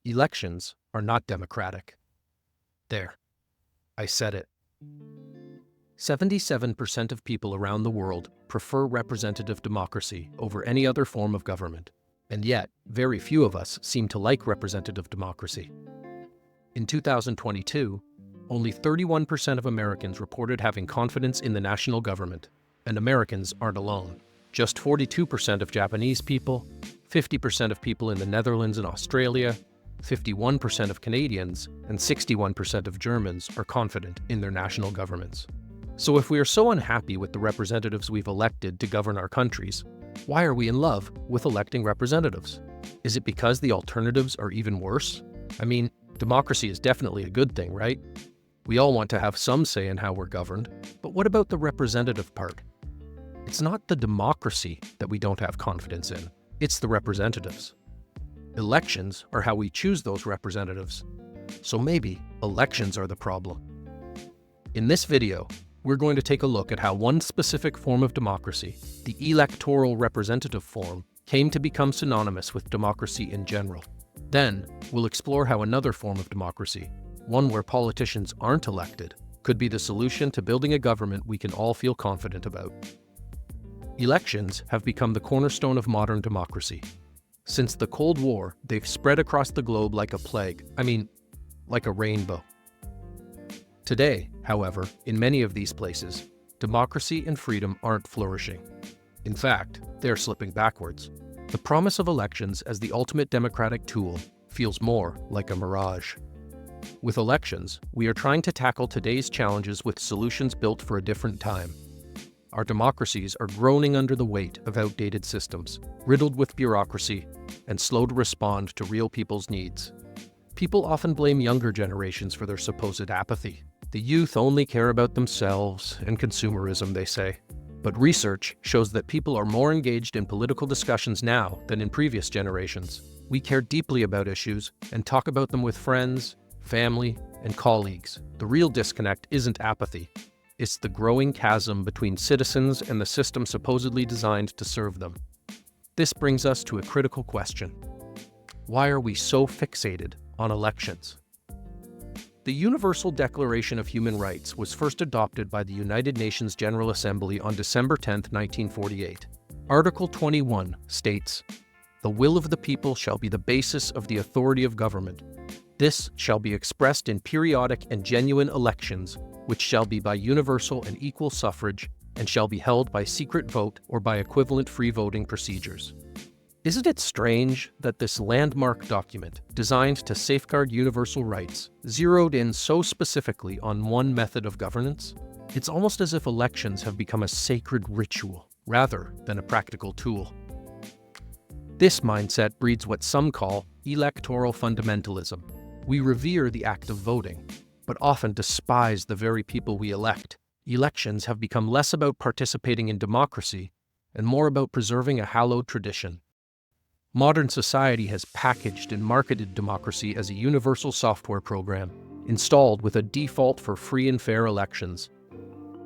Elections are not democratic. There, I said it. 77% of people around the world prefer representative democracy over any other form of government, and yet very few of us seem to like representative democracy. In 2022, only 31% of Americans reported having confidence in the national government, and Americans aren't alone. Just 42% of Japanese people, 50% of people in the Netherlands and Australia, 51% of Canadians, and 61% of Germans are confident in their national governments. So if we are so unhappy with the representatives we've elected to govern our countries, why are we in love with electing representatives? Is it because the alternatives are even worse? I mean, democracy is definitely a good thing, right? We all want to have some say in how we're governed, but what about the representative part? It's not the democracy that we don't have confidence in, it's the representatives. Elections are how we choose those representatives, so maybe elections are the problem. In this video, we're going to take a look at how one specific form of democracy, the electoral representative form, came to become synonymous with democracy in general. Then, we'll explore how another form of democracy, one where politicians aren't elected, could be the solution to building a government we can all feel confident about. Elections have become the cornerstone of modern democracy. Since the Cold War, they've spread across the globe like a plague. Like a rainbow. Today, however, in many of these places, democracy and freedom aren't flourishing. In fact, they're slipping backwards. The promise of elections as the ultimate democratic tool feels more like a mirage. With elections, we are trying to tackle today's challenges with solutions built for a different time. Our democracies are groaning under the weight of outdated systems, riddled with bureaucracy, and slow to respond to real people's needs. People often blame younger generations for their supposed apathy. The youth only care about themselves and consumerism, they say. But research shows that people are more engaged in political discussions now than in previous generations. We care deeply about issues and talk about them with friends, family, and colleagues. The real disconnect isn't apathy. It's the growing chasm between citizens and the system supposedly designed to serve them. This brings us to a critical question. Why are we so fixated on elections? The Universal Declaration of Human Rights was first adopted by the United Nations General Assembly on December 10, 1948. Article 21 states, "The will of the people shall be the basis of the authority of government. This shall be expressed in periodic and genuine elections, which shall be by universal and equal suffrage, and shall be held by secret vote or by equivalent free voting procedures." Isn't it strange that this landmark document, designed to safeguard universal rights, zeroed in so specifically on one method of governance? It's almost as if elections have become a sacred ritual, rather than a practical tool. This mindset breeds what some call electoral fundamentalism. We revere the act of voting, but often despise the very people we elect. Elections have become less about participating in democracy and more about preserving a hallowed tradition. Modern society has packaged and marketed democracy as a universal software program, installed with a default for free and fair elections.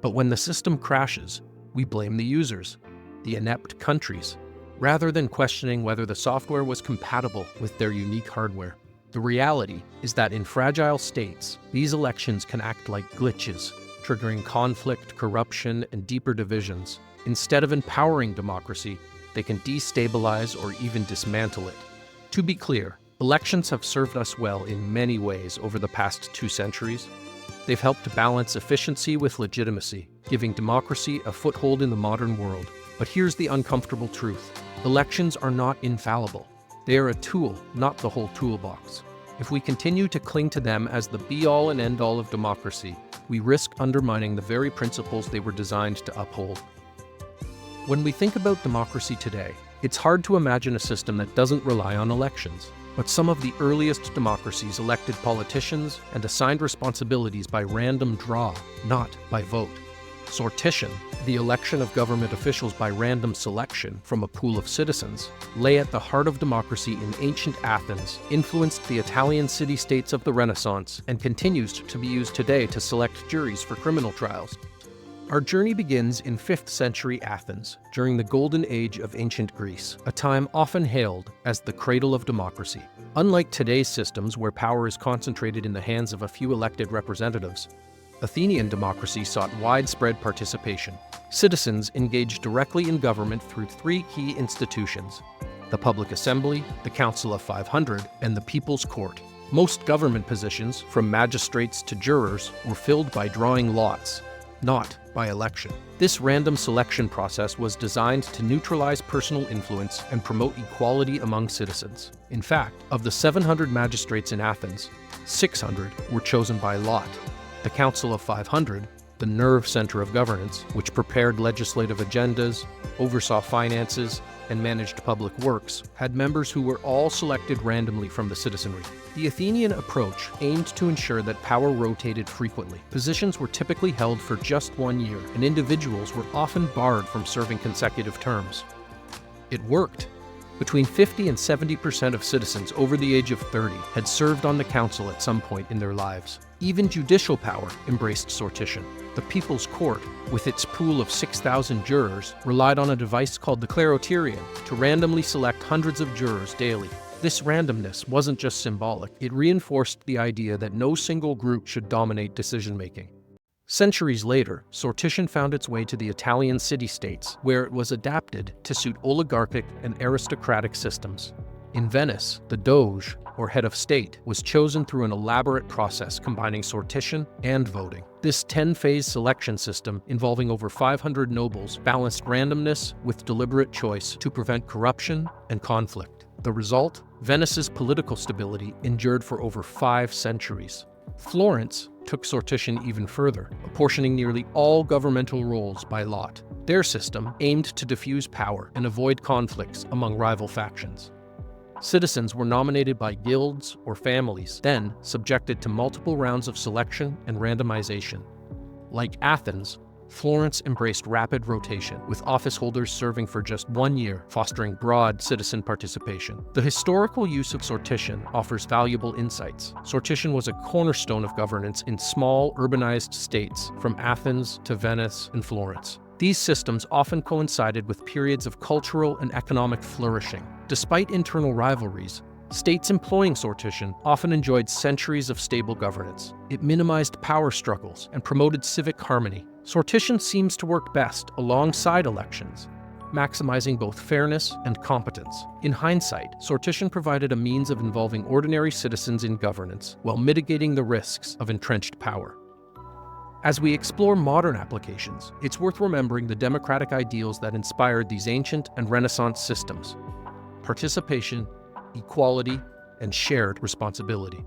But when the system crashes, we blame the users, the inept countries, rather than questioning whether the software was compatible with their unique hardware. The reality is that in fragile states, these elections can act like glitches, triggering conflict, corruption, and deeper divisions. Instead of empowering democracy, they can destabilize or even dismantle it. To be clear, elections have served us well in many ways over the past 2 centuries. They've helped to balance efficiency with legitimacy, giving democracy a foothold in the modern world. But here's the uncomfortable truth. Elections are not infallible. They are a tool, not the whole toolbox. If we continue to cling to them as the be-all and end-all of democracy, we risk undermining the very principles they were designed to uphold. When we think about democracy today, it's hard to imagine a system that doesn't rely on elections. But some of the earliest democracies elected politicians and assigned responsibilities by random draw, not by vote. Sortition, the election of government officials by random selection from a pool of citizens, lay at the heart of democracy in ancient Athens, influenced the Italian city-states of the Renaissance, and continues to be used today to select juries for criminal trials. Our journey begins in 5th century Athens, during the golden age of ancient Greece, a time often hailed as the cradle of democracy. Unlike today's systems where power is concentrated in the hands of a few elected representatives, Athenian democracy sought widespread participation. Citizens engaged directly in government through 3 key institutions: the Public Assembly, the Council of 500, and the People's Court. Most government positions, from magistrates to jurors, were filled by drawing lots, not by election. This random selection process was designed to neutralize personal influence and promote equality among citizens. In fact, of the 700 magistrates in Athens, 600 were chosen by lot. The Council of 500, the nerve center of governance, which prepared legislative agendas, oversaw finances, and managed public works, had members who were all selected randomly from the citizenry. The Athenian approach aimed to ensure that power rotated frequently. Positions were typically held for just 1 year, and individuals were often barred from serving consecutive terms. It worked. Between 50 and 70% of citizens over the age of 30 had served on the council at some point in their lives. Even judicial power embraced sortition. The People's Court, with its pool of 6,000 jurors, relied on a device called the kleroterion to randomly select hundreds of jurors daily. This randomness wasn't just symbolic, it reinforced the idea that no single group should dominate decision-making. Centuries later, sortition found its way to the Italian city-states, where it was adapted to suit oligarchic and aristocratic systems. In Venice, the Doge, or head of state, was chosen through an elaborate process combining sortition and voting. This 10-phase selection system, involving over 500 nobles, balanced randomness with deliberate choice to prevent corruption and conflict. The result? Venice's political stability endured for over 5 centuries. Florence took sortition even further, apportioning nearly all governmental roles by lot. Their system aimed to diffuse power and avoid conflicts among rival factions. Citizens were nominated by guilds or families, then subjected to multiple rounds of selection and randomization. Like Athens, Florence embraced rapid rotation, with office holders serving for just 1 year, fostering broad citizen participation. The historical use of sortition offers valuable insights. Sortition was a cornerstone of governance in small, urbanized states, from Athens to Venice and Florence. These systems often coincided with periods of cultural and economic flourishing. Despite internal rivalries, states employing sortition often enjoyed centuries of stable governance. It minimized power struggles and promoted civic harmony. Sortition seems to work best alongside elections, maximizing both fairness and competence. In hindsight, sortition provided a means of involving ordinary citizens in governance while mitigating the risks of entrenched power. As we explore modern applications, it's worth remembering the democratic ideals that inspired these ancient and Renaissance systems: participation, equality, and shared responsibility.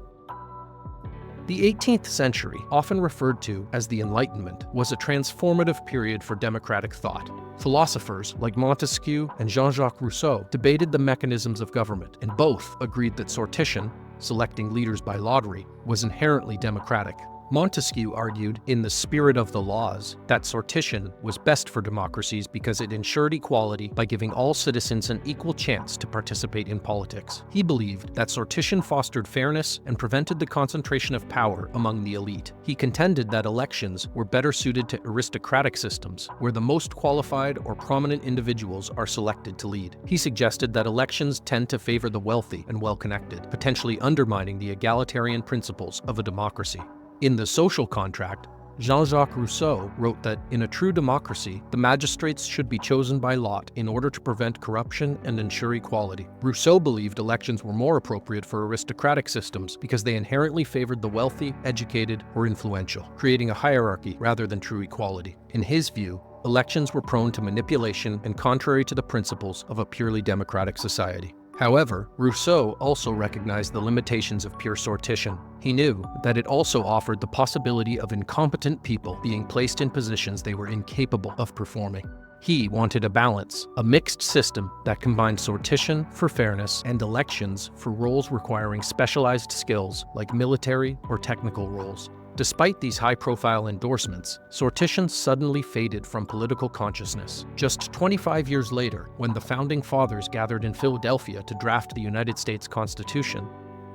The 18th century, often referred to as the Enlightenment, was a transformative period for democratic thought. Philosophers like Montesquieu and Jean-Jacques Rousseau debated the mechanisms of government, and both agreed that sortition, selecting leaders by lottery, was inherently democratic. Montesquieu argued, in The Spirit of the Laws, that sortition was best for democracies because it ensured equality by giving all citizens an equal chance to participate in politics. He believed that sortition fostered fairness and prevented the concentration of power among the elite. He contended that elections were better suited to aristocratic systems, where the most qualified or prominent individuals are selected to lead. He suggested that elections tend to favor the wealthy and well-connected, potentially undermining the egalitarian principles of a democracy. In The Social Contract, Jean-Jacques Rousseau wrote that, in a true democracy, the magistrates should be chosen by lot in order to prevent corruption and ensure equality. Rousseau believed elections were more appropriate for aristocratic systems because they inherently favored the wealthy, educated, or influential, creating a hierarchy rather than true equality. In his view, elections were prone to manipulation and contrary to the principles of a purely democratic society. However, Rousseau also recognized the limitations of pure sortition. He knew that it also offered the possibility of incompetent people being placed in positions they were incapable of performing. He wanted a balance, a mixed system that combined sortition for fairness and elections for roles requiring specialized skills like military or technical roles. Despite these high-profile endorsements, sortition suddenly faded from political consciousness. Just 25 years later, when the Founding Fathers gathered in Philadelphia to draft the United States Constitution,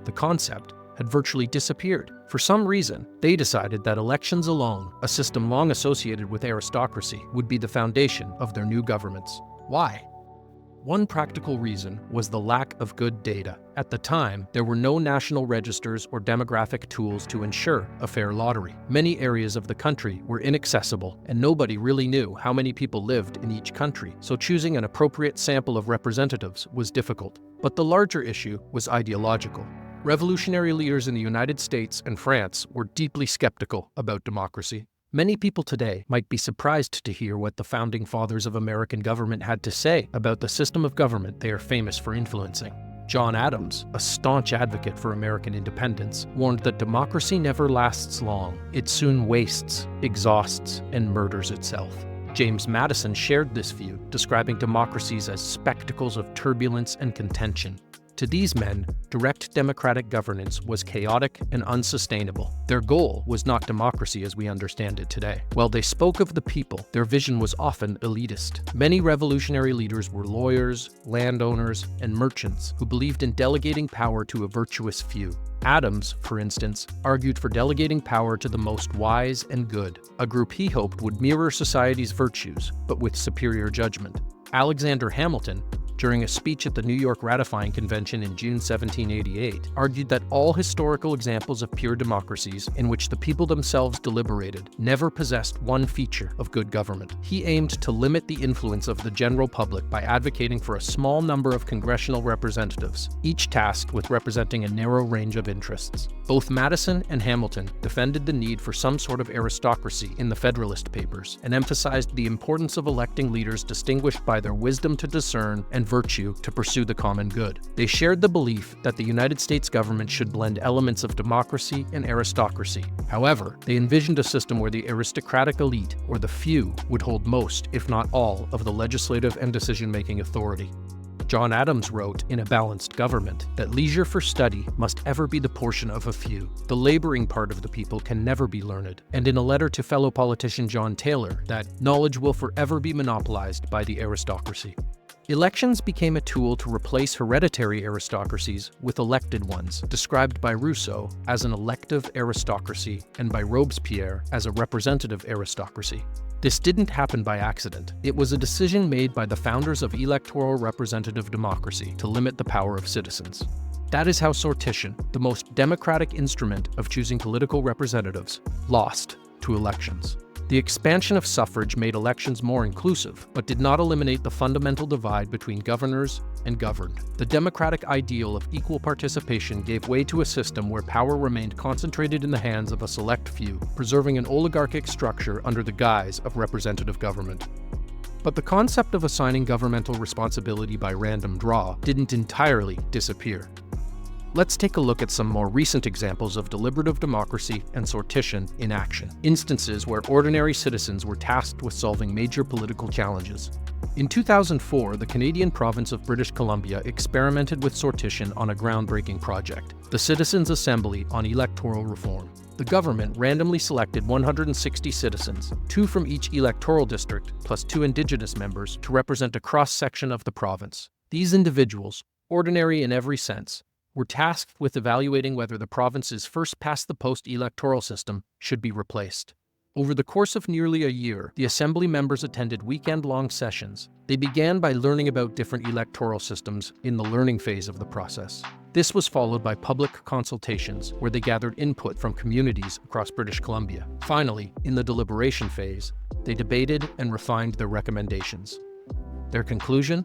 the concept, had virtually disappeared. For some reason, they decided that elections alone, a system long associated with aristocracy, would be the foundation of their new governments. Why? One practical reason was the lack of good data. At the time, there were no national registers or demographic tools to ensure a fair lottery. Many areas of the country were inaccessible, and nobody really knew how many people lived in each country, so choosing an appropriate sample of representatives was difficult. But the larger issue was ideological. Revolutionary leaders in the United States and France were deeply skeptical about democracy. Many people today might be surprised to hear what the founding fathers of American government had to say about the system of government they are famous for influencing. John Adams, a staunch advocate for American independence, warned that democracy never lasts long. It soon wastes, exhausts, and murders itself. James Madison shared this view, describing democracies as spectacles of turbulence and contention. To these men, direct democratic governance was chaotic and unsustainable. Their goal was not democracy as we understand it today. While they spoke of the people, their vision was often elitist. Many revolutionary leaders were lawyers, landowners, and merchants who believed in delegating power to a virtuous few. Adams, for instance, argued for delegating power to the most wise and good, a group he hoped would mirror society's virtues, but with superior judgment. Alexander Hamilton, during a speech at the New York Ratifying Convention in June 1788, argued that all historical examples of pure democracies in which the people themselves deliberated never possessed one feature of good government. He aimed to limit the influence of the general public by advocating for a small number of congressional representatives, each tasked with representing a narrow range of interests. Both Madison and Hamilton defended the need for some sort of aristocracy in the Federalist Papers and emphasized the importance of electing leaders distinguished by their wisdom to discern and virtue to pursue the common good. They shared the belief that the United States government should blend elements of democracy and aristocracy. However, they envisioned a system where the aristocratic elite, or the few, would hold most, if not all, of the legislative and decision-making authority. John Adams wrote in A Balanced Government that leisure for study must ever be the portion of a few. The laboring part of the people can never be learned. And in a letter to fellow politician John Taylor that knowledge will forever be monopolized by the aristocracy. Elections became a tool to replace hereditary aristocracies with elected ones, described by Rousseau as an elective aristocracy and by Robespierre as a representative aristocracy. This didn't happen by accident. It was a decision made by the founders of electoral representative democracy to limit the power of citizens. That is how sortition, the most democratic instrument of choosing political representatives, lost to elections. The expansion of suffrage made elections more inclusive, but did not eliminate the fundamental divide between governors and governed. The democratic ideal of equal participation gave way to a system where power remained concentrated in the hands of a select few, preserving an oligarchic structure under the guise of representative government. But the concept of assigning governmental responsibility by random draw didn't entirely disappear. Let's take a look at some more recent examples of deliberative democracy and sortition in action, instances where ordinary citizens were tasked with solving major political challenges. In 2004, the Canadian province of British Columbia experimented with sortition on a groundbreaking project, the Citizens' Assembly on Electoral Reform. The government randomly selected 160 citizens, 2 from each electoral district, plus 2 Indigenous members, to represent a cross-section of the province. These individuals, ordinary in every sense, were tasked with evaluating whether the province's first-past-the-post electoral system should be replaced. Over the course of nearly a year, the assembly members attended weekend-long sessions. They began by learning about different electoral systems in the learning phase of the process. This was followed by public consultations, where they gathered input from communities across British Columbia. Finally, in the deliberation phase, they debated and refined their recommendations. Their conclusion?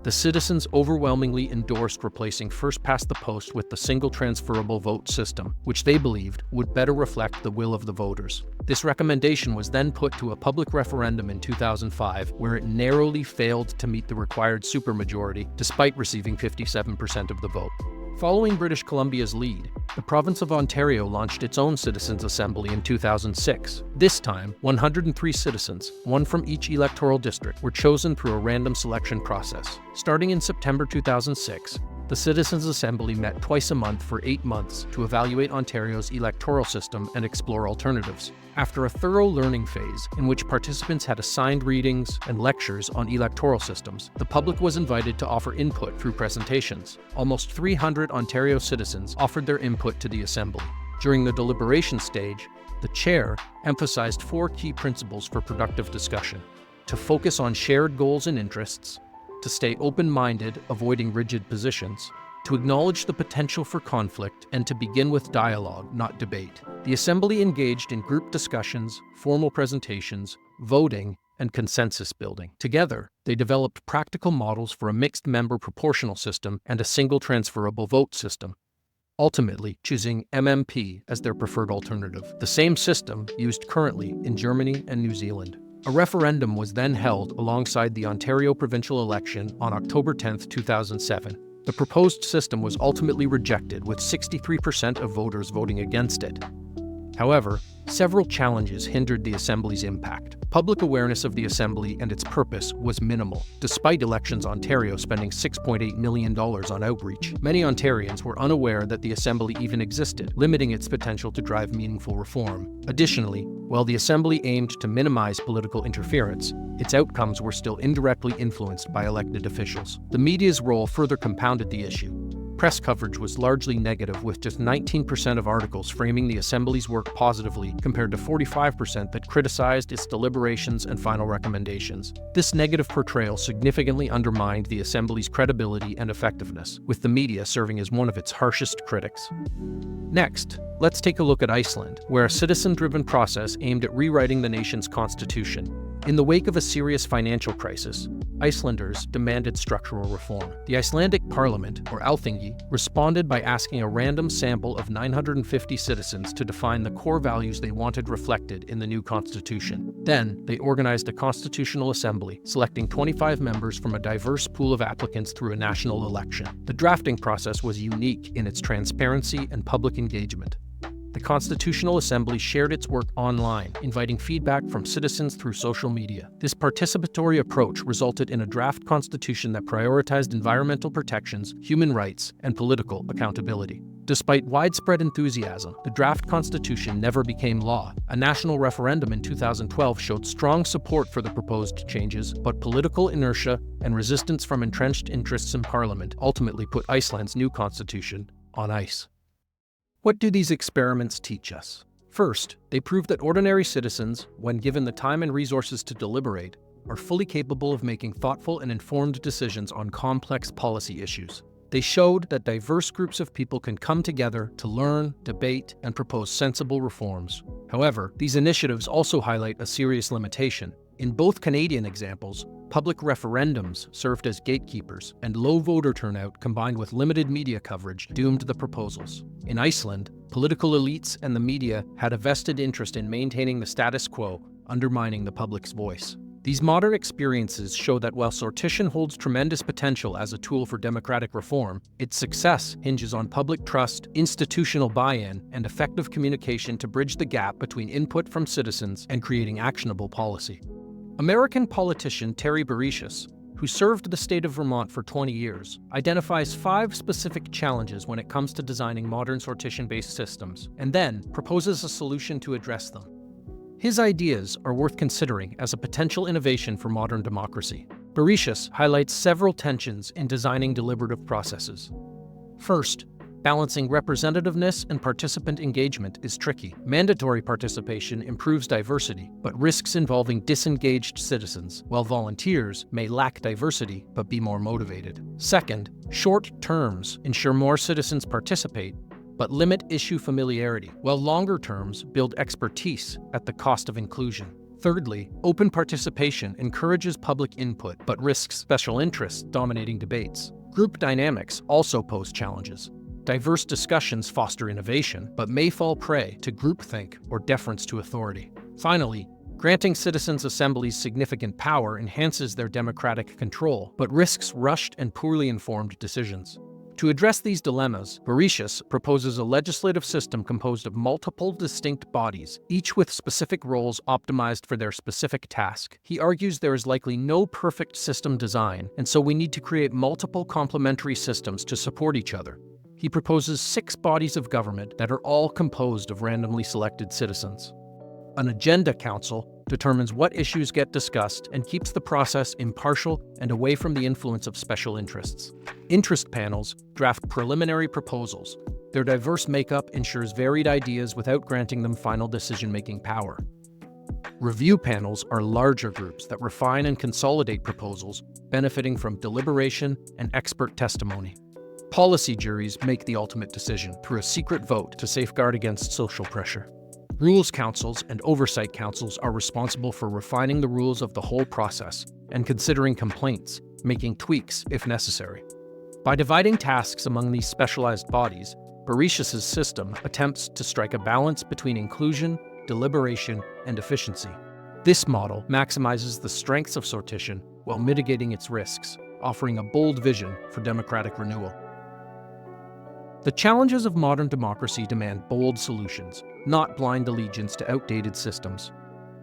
The citizens overwhelmingly endorsed replacing first-past-the-post with the single transferable vote system, which they believed would better reflect the will of the voters. This recommendation was then put to a public referendum in 2005, where it narrowly failed to meet the required supermajority, despite receiving 57% of the vote. Following British Columbia's lead, the province of Ontario launched its own Citizens' Assembly in 2006. This time, 103 citizens, 1 from each electoral district, were chosen through a random selection process. Starting in September 2006, the Citizens' Assembly met twice a month for 8 months to evaluate Ontario's electoral system and explore alternatives. After a thorough learning phase in which participants had assigned readings and lectures on electoral systems, the public was invited to offer input through presentations. Almost 300 Ontario citizens offered their input to the Assembly. During the deliberation stage, the chair emphasized 4 key principles for productive discussion: to focus on shared goals and interests, to stay open-minded, avoiding rigid positions, to acknowledge the potential for conflict, and to begin with dialogue, not debate. The Assembly engaged in group discussions, formal presentations, voting, and consensus building. Together, they developed practical models for a mixed-member proportional system and a single transferable vote system, ultimately choosing MMP as their preferred alternative, the same system used currently in Germany and New Zealand. A referendum was then held alongside the Ontario provincial election on October 10, 2007. The proposed system was ultimately rejected, with 63% of voters voting against it. However, several challenges hindered the Assembly's impact. Public awareness of the Assembly and its purpose was minimal. Despite Elections Ontario spending $6.8 million on outreach, many Ontarians were unaware that the Assembly even existed, limiting its potential to drive meaningful reform. Additionally, while the Assembly aimed to minimize political interference, its outcomes were still indirectly influenced by elected officials. The media's role further compounded the issue. Press coverage was largely negative, with just 19% of articles framing the Assembly's work positively compared to 45% that criticized its deliberations and final recommendations. This negative portrayal significantly undermined the Assembly's credibility and effectiveness, with the media serving as one of its harshest critics. Next, let's take a look at Iceland, where a citizen-driven process aimed at rewriting the nation's constitution. In the wake of a serious financial crisis, Icelanders demanded structural reform. The Icelandic Parliament, or Alþingi, responded by asking a random sample of 950 citizens to define the core values they wanted reflected in the new constitution. Then, they organized a constitutional assembly, selecting 25 members from a diverse pool of applicants through a national election. The drafting process was unique in its transparency and public engagement. The Constitutional Assembly shared its work online, inviting feedback from citizens through social media. This participatory approach resulted in a draft constitution that prioritized environmental protections, human rights, and political accountability. Despite widespread enthusiasm, the draft constitution never became law. A national referendum in 2012 showed strong support for the proposed changes, but political inertia and resistance from entrenched interests in Parliament ultimately put Iceland's new constitution on ice. What do these experiments teach us? First, they prove that ordinary citizens, when given the time and resources to deliberate, are fully capable of making thoughtful and informed decisions on complex policy issues. They showed that diverse groups of people can come together to learn, debate, and propose sensible reforms. However, these initiatives also highlight a serious limitation. In both Canadian examples, public referendums served as gatekeepers, and low voter turnout combined with limited media coverage doomed the proposals. In Iceland, political elites and the media had a vested interest in maintaining the status quo, undermining the public's voice. These modern experiences show that while sortition holds tremendous potential as a tool for democratic reform, its success hinges on public trust, institutional buy-in, and effective communication to bridge the gap between input from citizens and creating actionable policy. American politician Terry Bourecius, who served the state of Vermont for 20 years, identifies 5 specific challenges when it comes to designing modern sortition-based systems, and then proposes a solution to address them. His ideas are worth considering as a potential innovation for modern democracy. Bourecius highlights several tensions in designing deliberative processes. First, balancing representativeness and participant engagement is tricky. Mandatory participation improves diversity, but risks involving disengaged citizens, while volunteers may lack diversity but be more motivated. Second, short terms ensure more citizens participate, but limit issue familiarity, while longer terms build expertise at the cost of inclusion. Thirdly, open participation encourages public input, but risks special interests dominating debates. Group dynamics also pose challenges. Diverse discussions foster innovation, but may fall prey to groupthink or deference to authority. Finally, granting citizens' assemblies significant power enhances their democratic control, but risks rushed and poorly informed decisions. To address these dilemmas, Boresius proposes a legislative system composed of multiple distinct bodies, each with specific roles optimized for their specific task. He argues there is likely no perfect system design, and so we need to create multiple complementary systems to support each other. He proposes 6 bodies of government that are all composed of randomly selected citizens. An agenda council determines what issues get discussed and keeps the process impartial and away from the influence of special interests. Interest panels draft preliminary proposals. Their diverse makeup ensures varied ideas without granting them final decision-making power. Review panels are larger groups that refine and consolidate proposals, benefiting from deliberation and expert testimony. Policy juries make the ultimate decision through a secret vote to safeguard against social pressure. Rules councils and oversight councils are responsible for refining the rules of the whole process and considering complaints, making tweaks if necessary. By dividing tasks among these specialized bodies, Boresius's system attempts to strike a balance between inclusion, deliberation, and efficiency. This model maximizes the strengths of sortition while mitigating its risks, offering a bold vision for democratic renewal. The challenges of modern democracy demand bold solutions, not blind allegiance to outdated systems.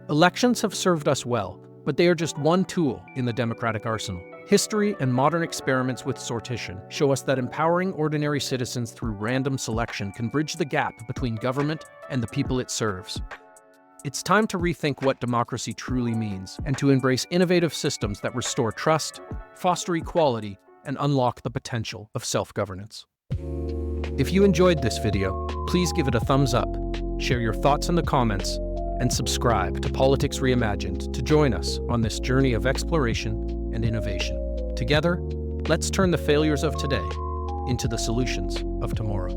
Elections have served us well, but they are just one tool in the democratic arsenal. History and modern experiments with sortition show us that empowering ordinary citizens through random selection can bridge the gap between government and the people it serves. It's time to rethink what democracy truly means and to embrace innovative systems that restore trust, foster equality, and unlock the potential of self-governance. If you enjoyed this video, please give it a thumbs up, share your thoughts in the comments, and subscribe to Politics Reimagined to join us on this journey of exploration and innovation. Together, let's turn the failures of today into the solutions of tomorrow.